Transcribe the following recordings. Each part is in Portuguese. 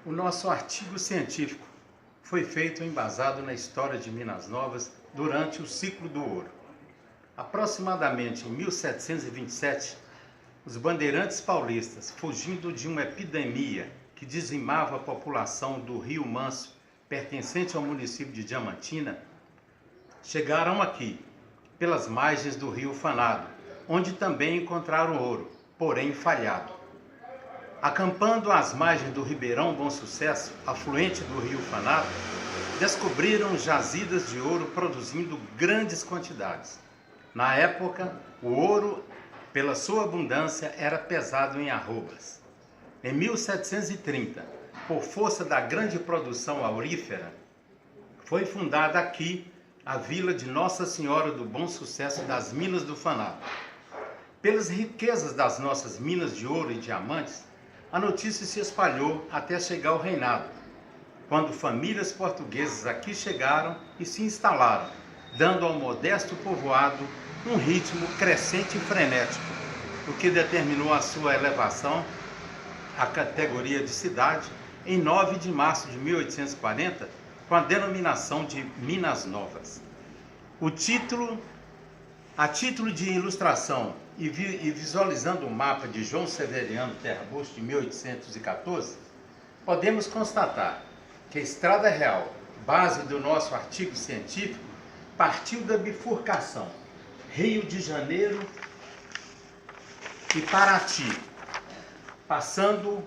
O nosso artigo científico foi feito embasado na história de Minas Novas durante o ciclo do ouro. Aproximadamente em 1727, os bandeirantes paulistas, fugindo de uma epidemia que dizimava a população do Rio Manso, pertencente ao município de Diamantina, chegaram aqui, pelas margens do rio Fanado, onde também encontraram ouro, porém falhado. Acampando às margens do Ribeirão Bom Sucesso, afluente do rio Fanado, descobriram jazidas de ouro produzindo grandes quantidades. Na época, o ouro, pela sua abundância, era pesado em arrobas. Em 1730, por força da grande produção aurífera, foi fundada aqui a vila de Nossa Senhora do Bom Sucesso das Minas do Fanado. Pelas riquezas das nossas minas de ouro e diamantes, a notícia se espalhou até chegar ao reinado, quando famílias portuguesas aqui chegaram e se instalaram, dando ao modesto povoado um ritmo crescente e frenético, o que determinou a sua elevação à categoria de cidade em 9 de março de 1840, com a denominação de Minas Novas. A título de ilustração e visualizando o mapa de João Severiano Terra Busto de 1814, podemos constatar que a Estrada Real, base do nosso artigo científico, partiu da bifurcação Rio de Janeiro e Paraty, passando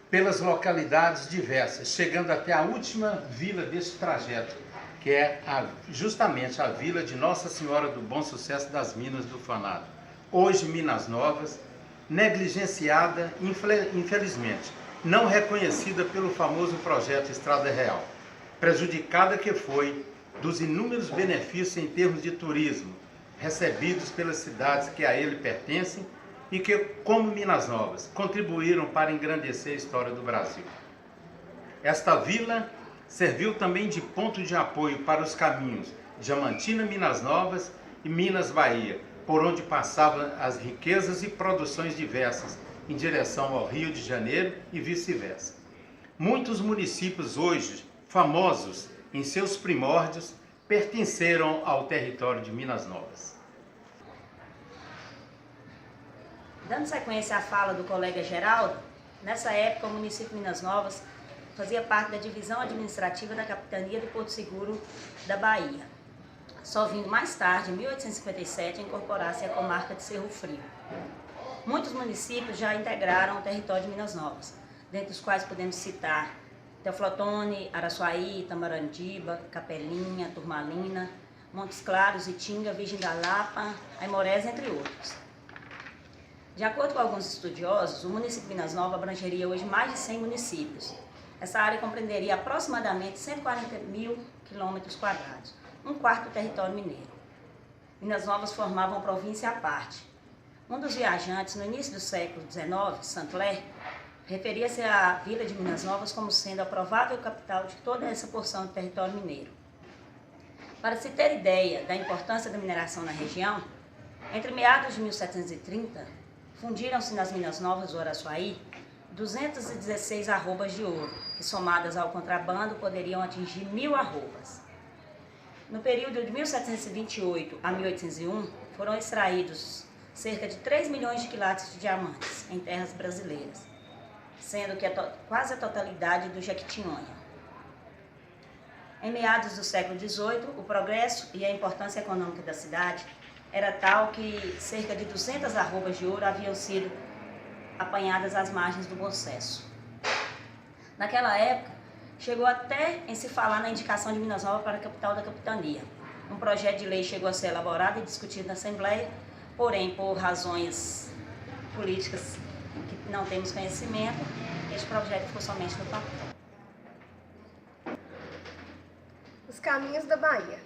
pelas localidades diversas, chegando até a última vila deste trajeto, que é justamente a vila de Nossa Senhora do Bom Sucesso das Minas do Fanado. Hoje Minas Novas, negligenciada, infelizmente, não reconhecida pelo famoso projeto Estrada Real, prejudicada que foi dos inúmeros benefícios em termos de turismo recebidos pelas cidades que a ele pertencem e que, como Minas Novas, contribuíram para engrandecer a história do Brasil. Esta vila serviu também de ponto de apoio para os caminhos Diamantina, Minas Novas e Minas Bahia, por onde passavam as riquezas e produções diversas em direção ao Rio de Janeiro e vice-versa. Muitos municípios hoje famosos em seus primórdios pertenceram ao território de Minas Novas. Dando sequência à fala do colega Geraldo, nessa época o município de Minas Novas fazia parte da divisão administrativa da Capitania do Porto Seguro da Bahia, só vindo mais tarde, em 1857, a incorporar-se à comarca de Cerro Frio. Muitos municípios já integraram o território de Minas Novas, dentre os quais podemos citar Teoflotone, Araçuaí, Itamarandiba, Capelinha, Turmalina, Montes Claros, Itinga, Virgem da Lapa, Aimorés, entre outros. De acordo com alguns estudiosos, o município de Minas Novas abrangeria hoje mais de 100 municípios. Essa área compreenderia aproximadamente 140 mil quilômetros quadrados, um quarto do território mineiro. Minas Novas formava uma província à parte. Um dos viajantes, no início do século XIX, Saint-Clair, referia-se à vila de Minas Novas como sendo a provável capital de toda essa porção do território mineiro. Para se ter ideia da importância da mineração na região, entre meados de 1730, fundiram-se nas Minas Novas do Araçuaí 216 arrobas de ouro, que somadas ao contrabando poderiam atingir 1.000 arrobas. No período de 1728 a 1801, foram extraídos cerca de 3 milhões de quilates de diamantes em terras brasileiras, sendo que quase a totalidade do Jequitinhonha. Em meados do século XVIII, o progresso e a importância econômica da cidade era tal que cerca de 200 arrobas de ouro haviam sido apanhadas às margens do Bom Sucesso. Naquela época, chegou até em se falar na indicação de Minas Novas para a capital da capitania. Um projeto de lei chegou a ser elaborado e discutido na Assembleia, porém, por razões políticas que não temos conhecimento, este projeto ficou somente no papel. Os caminhos da Bahia.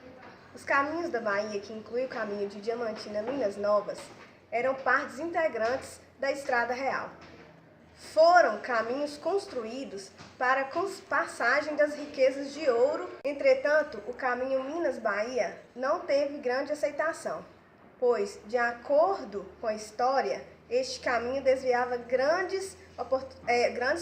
Os caminhos da Bahia, que inclui o caminho de Diamantina a Minas Novas, eram partes integrantes da Estrada Real. Foram caminhos construídos para a passagem das riquezas de ouro. Entretanto, o caminho Minas-Bahia não teve grande aceitação, pois, de acordo com a história, este caminho desviava grandes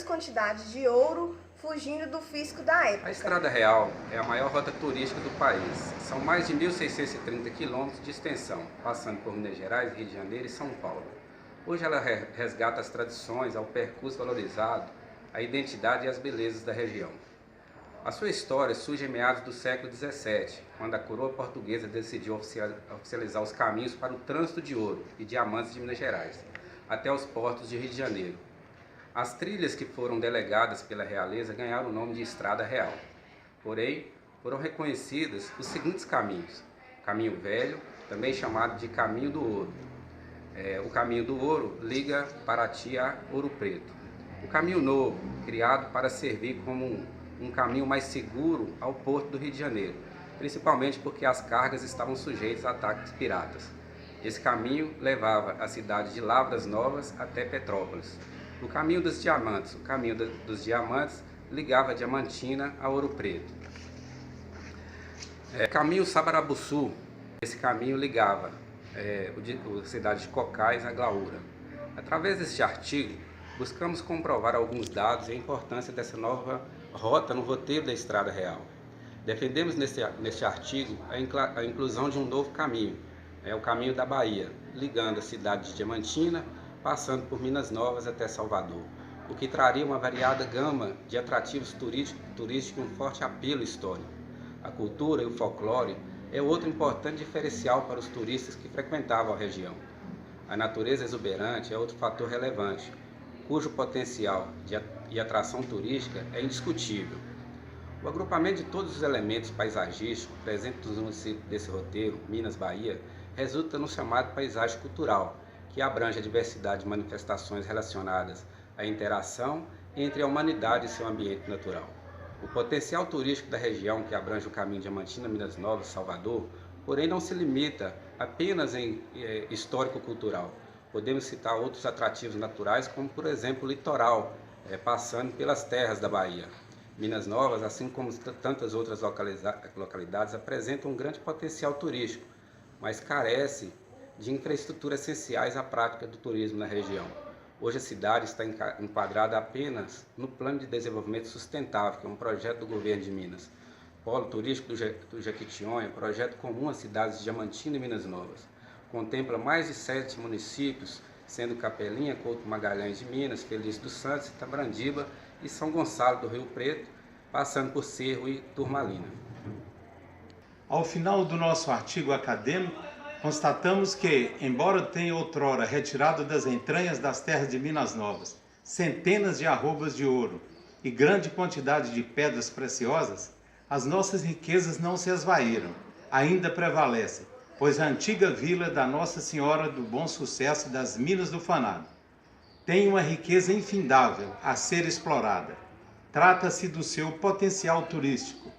quantidades de ouro fugindo do fisco da época. A Estrada Real é a maior rota turística do país. São mais de 1.630 quilômetros de extensão, passando por Minas Gerais, Rio de Janeiro e São Paulo. Hoje ela resgata as tradições, ao percurso valorizado, a identidade e as belezas da região. A sua história surge em meados do século XVII, quando a coroa portuguesa decidiu oficializar os caminhos para o trânsito de ouro e diamantes de Minas Gerais, até os portos de Rio de Janeiro. As trilhas que foram delegadas pela realeza ganharam o nome de Estrada Real. Porém, foram reconhecidas os seguintes caminhos: Caminho Velho, também chamado de Caminho do Ouro. O Caminho do Ouro liga Paraty a Ouro Preto. O Caminho Novo, criado para servir como um caminho mais seguro ao porto do Rio de Janeiro, principalmente porque as cargas estavam sujeitas a ataques piratas. Esse caminho levava a cidade de Lavras Novas até Petrópolis. O Caminho dos Diamantes. O Caminho dos Diamantes ligava Diamantina a Ouro Preto. Caminho Sabarabuçu. Esse caminho ligava a cidade de Cocais a Glaúra. Através deste artigo, buscamos comprovar alguns dados e a importância dessa nova rota no roteiro da Estrada Real. Defendemos neste artigo a inclusão de um novo caminho, o Caminho da Bahia, ligando a cidade de Diamantina, passando por Minas Novas até Salvador, o que traria uma variada gama de atrativos turísticos e um forte apelo histórico. A cultura e o folclore é outro importante diferencial para os turistas que frequentavam a região. A natureza exuberante é outro fator relevante, cujo potencial e atração turística é indiscutível. O agrupamento de todos os elementos paisagísticos presentes nos municípios desse roteiro, Minas-Bahia, resulta no chamado paisagem cultural, que abrange a diversidade de manifestações relacionadas à interação entre a humanidade e seu ambiente natural. O potencial turístico da região, que abrange o caminho Diamantina, Minas Novas e Salvador, porém não se limita apenas em histórico-cultural. Podemos citar outros atrativos naturais, como por exemplo o litoral, passando pelas terras da Bahia. Minas Novas, assim como tantas outras localidades, apresentam um grande potencial turístico, mas carece de infraestruturas essenciais à prática do turismo na região. Hoje a cidade está enquadrada apenas no Plano de Desenvolvimento Sustentável, que é um projeto do governo de Minas. Polo Turístico do Jequitinhonha, projeto comum às cidades de Diamantina e Minas Novas. Contempla mais de 7 municípios, sendo Capelinha, Couto Magalhães de Minas, Feliz dos Santos, Itabrandiba e São Gonçalo do Rio Preto, passando por Cerro e Turmalina. Ao final do nosso artigo acadêmico, constatamos que, embora tenha outrora retirado das entranhas das terras de Minas Novas centenas de arrobas de ouro e grande quantidade de pedras preciosas, as nossas riquezas não se esvaíram, ainda prevalecem, pois a antiga vila da Nossa Senhora do Bom Sucesso das Minas do Fanado tem uma riqueza infindável a ser explorada. Trata-se do seu potencial turístico.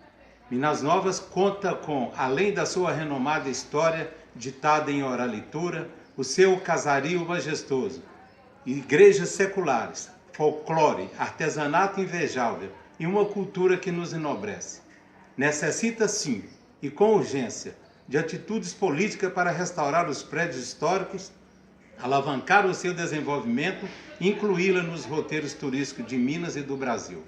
Minas Novas conta com, além da sua renomada história ditada em oralitura, o seu casario majestoso, igrejas seculares, folclore, artesanato invejável e uma cultura que nos enobrece. Necessita, sim, e com urgência, de atitudes políticas para restaurar os prédios históricos, alavancar o seu desenvolvimento e incluí-la nos roteiros turísticos de Minas e do Brasil.